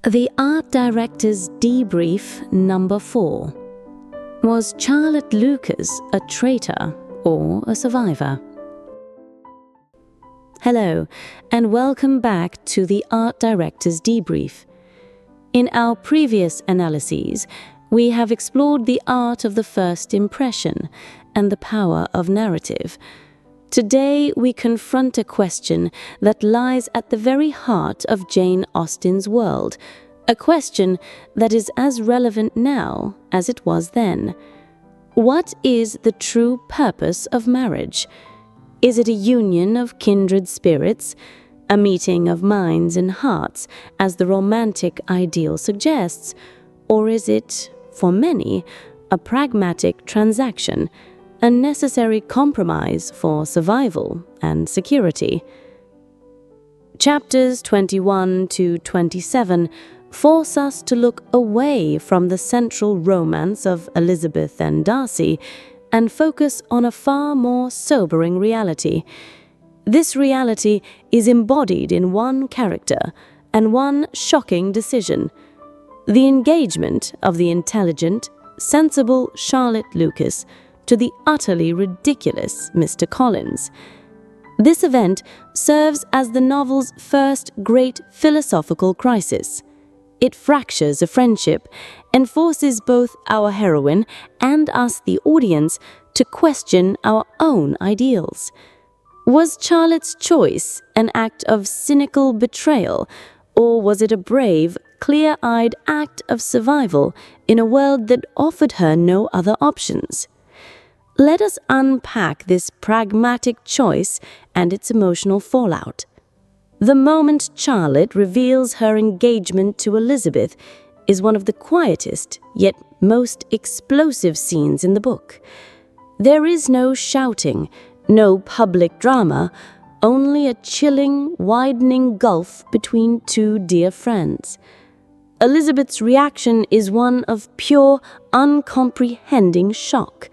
The art director's debrief number 4. Was Charlotte Lucas a traitor or a survivor? Hello, and welcome back to the art director's debrief. In our previous analyses, we have explored the art of the first impression and the power of narrative. Today, we confront a question that lies at the very heart of Jane Austen's world, a question that is as relevant now as it was then. What is the true purpose of marriage? Is it a union of kindred spirits, a meeting of minds and hearts, as the romantic ideal suggests, or is it, for many, a pragmatic transaction, a necessary compromise for survival and security? Chapters 21 to 27 force us to look away from the central romance of Elizabeth and Darcy and focus on a far more sobering reality. This reality is embodied in one character and one shocking decision: the engagement of the intelligent, sensible Charlotte Lucas to the utterly ridiculous Mr. Collins. This event serves as the novel's first great philosophical crisis. It fractures a friendship and forces both our heroine and us, the audience, to question our own ideals. Was Charlotte's choice an act of cynical betrayal, or was it a brave, clear-eyed act of survival in a world that offered her no other options? Let us unpack this pragmatic choice and its emotional fallout. The moment Charlotte reveals her engagement to Elizabeth is one of the quietest yet most explosive scenes in the book. There is no shouting, no public drama, only a chilling, widening gulf between two dear friends. Elizabeth's reaction is one of pure, uncomprehending shock.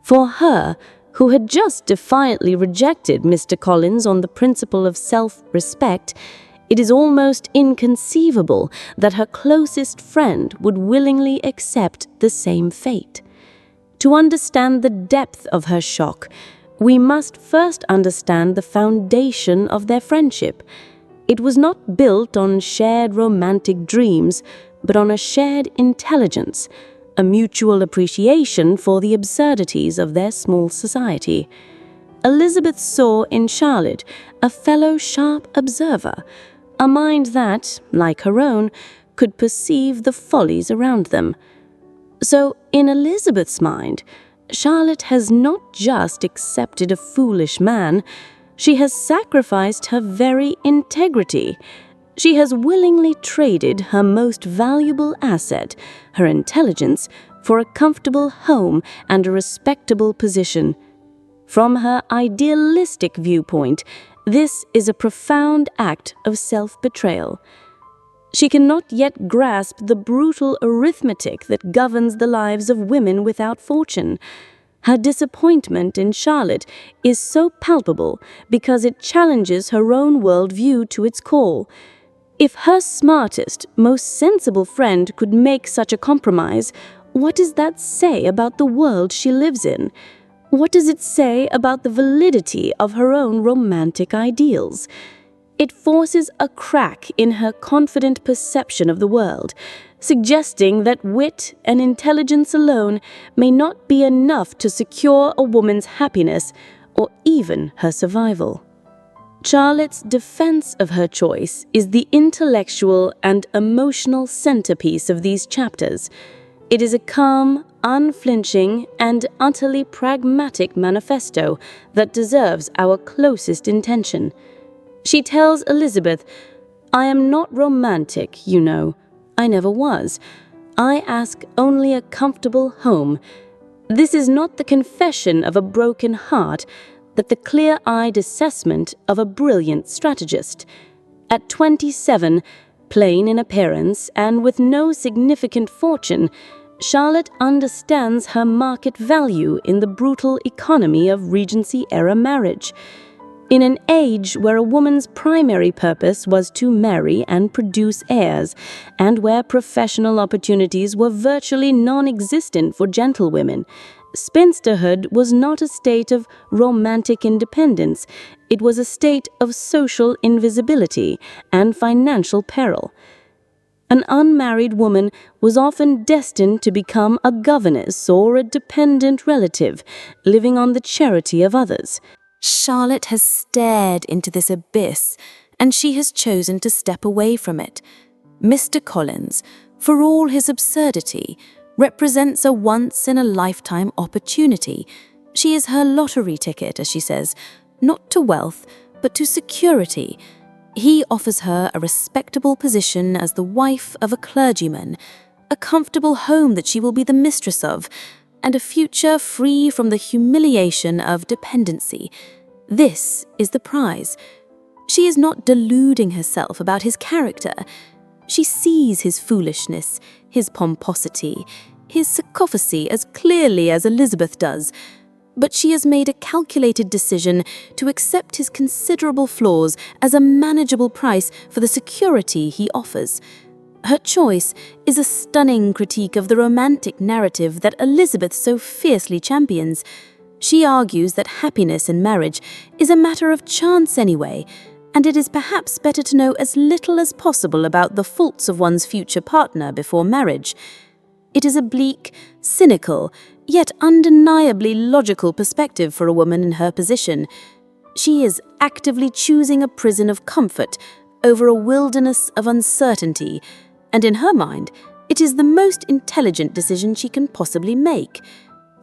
For her, who had just defiantly rejected Mr. Collins on the principle of self-respect, it is almost inconceivable that her closest friend would willingly accept the same fate. To understand the depth of her shock, we must first understand the foundation of their friendship. It was not built on shared romantic dreams, but on a shared intelligence, a mutual appreciation for the absurdities of their small society. Elizabeth saw in Charlotte a fellow sharp observer, a mind that, like her own, could perceive the follies around them. So, in Elizabeth's mind, Charlotte has not just accepted a foolish man, she has sacrificed her very integrity. She has willingly traded her most valuable asset, her intelligence, for a comfortable home and a respectable position. From her idealistic viewpoint, this is a profound act of self-betrayal. She cannot yet grasp the brutal arithmetic that governs the lives of women without fortune. Her disappointment in Charlotte is so palpable because it challenges her own worldview to its core. If her smartest, most sensible friend could make such a compromise, what does that say about the world she lives in? What does it say about the validity of her own romantic ideals? It forces a crack in her confident perception of the world, suggesting that wit and intelligence alone may not be enough to secure a woman's happiness or even her survival. Charlotte's defense of her choice is the intellectual and emotional centerpiece of these chapters. It is a calm, unflinching, and utterly pragmatic manifesto that deserves our closest attention. She tells Elizabeth, "I am not romantic, you know. I never was. I ask only a comfortable home." This is not the confession of a broken heart, but the clear-eyed assessment of a brilliant strategist. At 27, plain in appearance and with no significant fortune, Charlotte understands her market value in the brutal economy of Regency-era marriage. In an age where a woman's primary purpose was to marry and produce heirs, and where professional opportunities were virtually non-existent for gentlewomen, spinsterhood was not a state of romantic independence, it was a state of social invisibility and financial peril. An unmarried woman was often destined to become a governess or a dependent relative, living on the charity of others. Charlotte has stared into this abyss, and she has chosen to step away from it. Mr. Collins, for all his absurdity, represents a once-in-a-lifetime opportunity. She is her lottery ticket, as she says, not to wealth, but to security. He offers her a respectable position as the wife of a clergyman, a comfortable home that she will be the mistress of, and a future free from the humiliation of dependency. This is the prize. She is not deluding herself about his character. She sees his foolishness, his pomposity, his sycophancy as clearly as Elizabeth does, but she has made a calculated decision to accept his considerable flaws as a manageable price for the security he offers. Her choice is a stunning critique of the romantic narrative that Elizabeth so fiercely champions. She argues that happiness in marriage is a matter of chance anyway, and it is perhaps better to know as little as possible about the faults of one's future partner before marriage. It is a bleak, cynical, yet undeniably logical perspective for a woman in her position. She is actively choosing a prison of comfort over a wilderness of uncertainty, and in her mind, it is the most intelligent decision she can possibly make.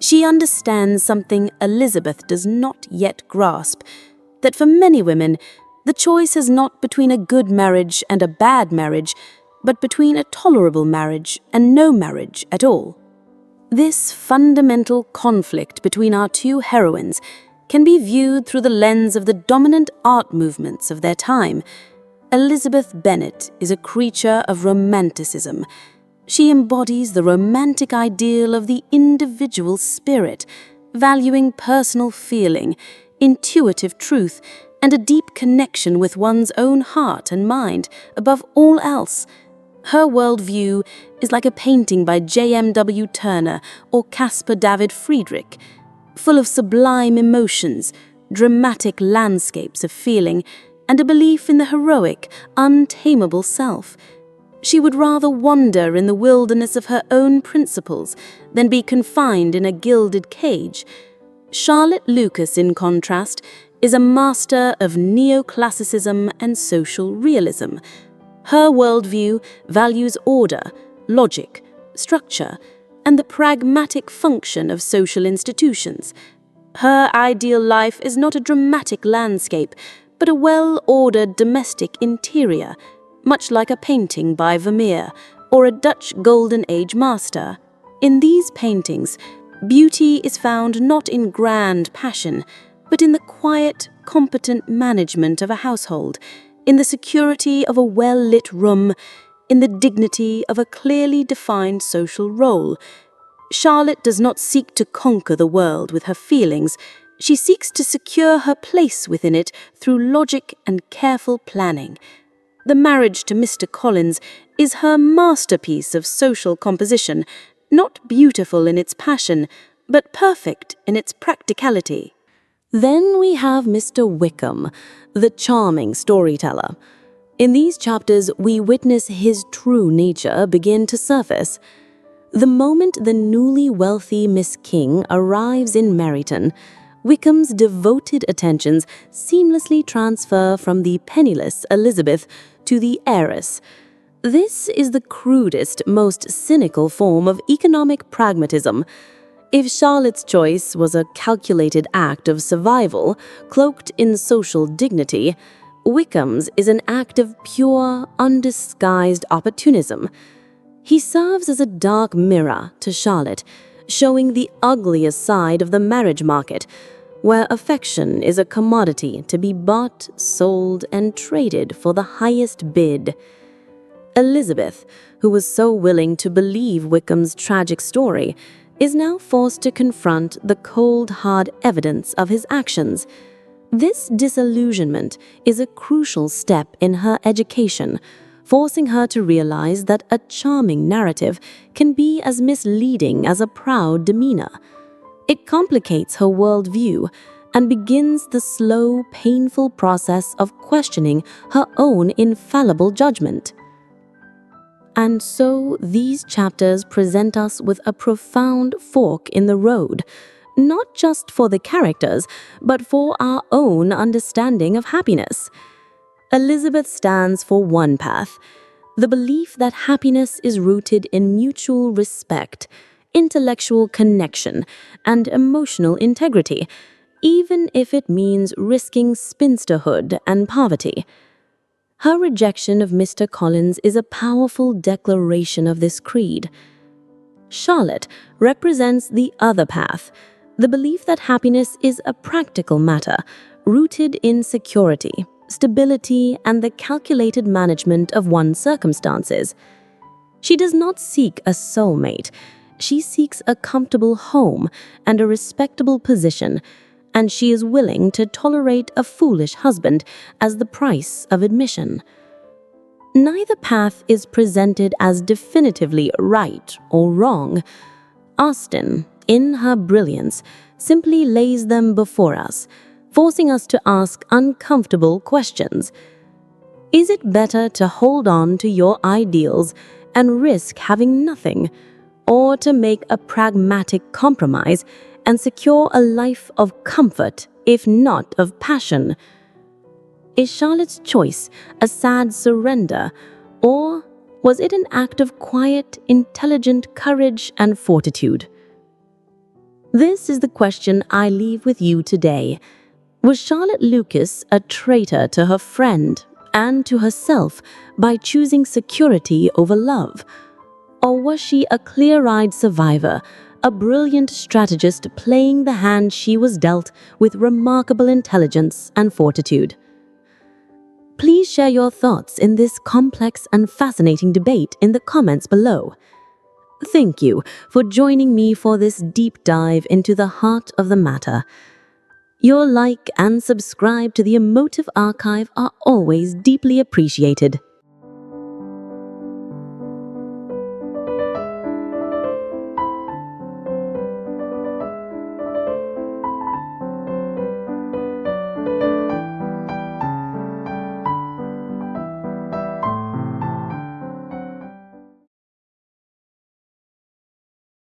She understands something Elizabeth does not yet grasp, that for many women, the choice is not between a good marriage and a bad marriage, but between a tolerable marriage and no marriage at all. This fundamental conflict between our two heroines can be viewed through the lens of the dominant art movements of their time. Elizabeth Bennet is a creature of romanticism. She embodies the romantic ideal of the individual spirit, valuing personal feeling, intuitive truth, and a deep connection with one's own heart and mind above all else. Her worldview is like a painting by J.M.W. Turner or Caspar David Friedrich, full of sublime emotions, dramatic landscapes of feeling, and a belief in the heroic, untamable self. She would rather wander in the wilderness of her own principles than be confined in a gilded cage. Charlotte Lucas, in contrast, is a master of neoclassicism and social realism. Her worldview values order, logic, structure, and the pragmatic function of social institutions. Her ideal life is not a dramatic landscape, but a well-ordered domestic interior, much like a painting by Vermeer or a Dutch Golden Age master. In these paintings, beauty is found not in grand passion, but in the quiet, competent management of a household, in the security of a well-lit room, in the dignity of a clearly defined social role. Charlotte does not seek to conquer the world with her feelings. She seeks to secure her place within it through logic and careful planning. The marriage to Mr. Collins is her masterpiece of social composition, not beautiful in its passion, but perfect in its practicality. Then we have Mr. Wickham, the charming storyteller. In these chapters, we witness his true nature begin to surface. The moment the newly wealthy Miss King arrives in Meryton, Wickham's devoted attentions seamlessly transfer from the penniless Elizabeth to the heiress. This is the crudest, most cynical form of economic pragmatism. If Charlotte's choice was a calculated act of survival, cloaked in social dignity, Wickham's is an act of pure, undisguised opportunism. He serves as a dark mirror to Charlotte, showing the ugliest side of the marriage market, where affection is a commodity to be bought, sold, and traded for the highest bid. Elizabeth, who was so willing to believe Wickham's tragic story, is now forced to confront the cold, hard evidence of his actions. This disillusionment is a crucial step in her education, forcing her to realize that a charming narrative can be as misleading as a proud demeanor. It complicates her worldview and begins the slow, painful process of questioning her own infallible judgment. And so these chapters present us with a profound fork in the road, not just for the characters, but for our own understanding of happiness. Elizabeth stands for one path, the belief that happiness is rooted in mutual respect, intellectual connection, and emotional integrity, even if it means risking spinsterhood and poverty. Her rejection of Mr. Collins is a powerful declaration of this creed. Charlotte represents the other path, the belief that happiness is a practical matter, rooted in security, stability, and the calculated management of one's circumstances. She does not seek a soulmate. She seeks a comfortable home and a respectable position, and she is willing to tolerate a foolish husband as the price of admission. Neither path is presented as definitively right or wrong. Austen, in her brilliance, simply lays them before us, forcing us to ask uncomfortable questions. Is it better to hold on to your ideals and risk having nothing, or to make a pragmatic compromise and secure a life of comfort, if not of passion? Is Charlotte's choice a sad surrender, or was it an act of quiet, intelligent courage and fortitude? This is the question I leave with you today. Was Charlotte Lucas a traitor to her friend and to herself by choosing security over love? Or was she a clear-eyed survivor, a brilliant strategist playing the hand she was dealt with remarkable intelligence and fortitude? Please share your thoughts in this complex and fascinating debate in the comments below. Thank you for joining me for this deep dive into the heart of the matter. Your like and subscribe to the Emotive Archive are always deeply appreciated.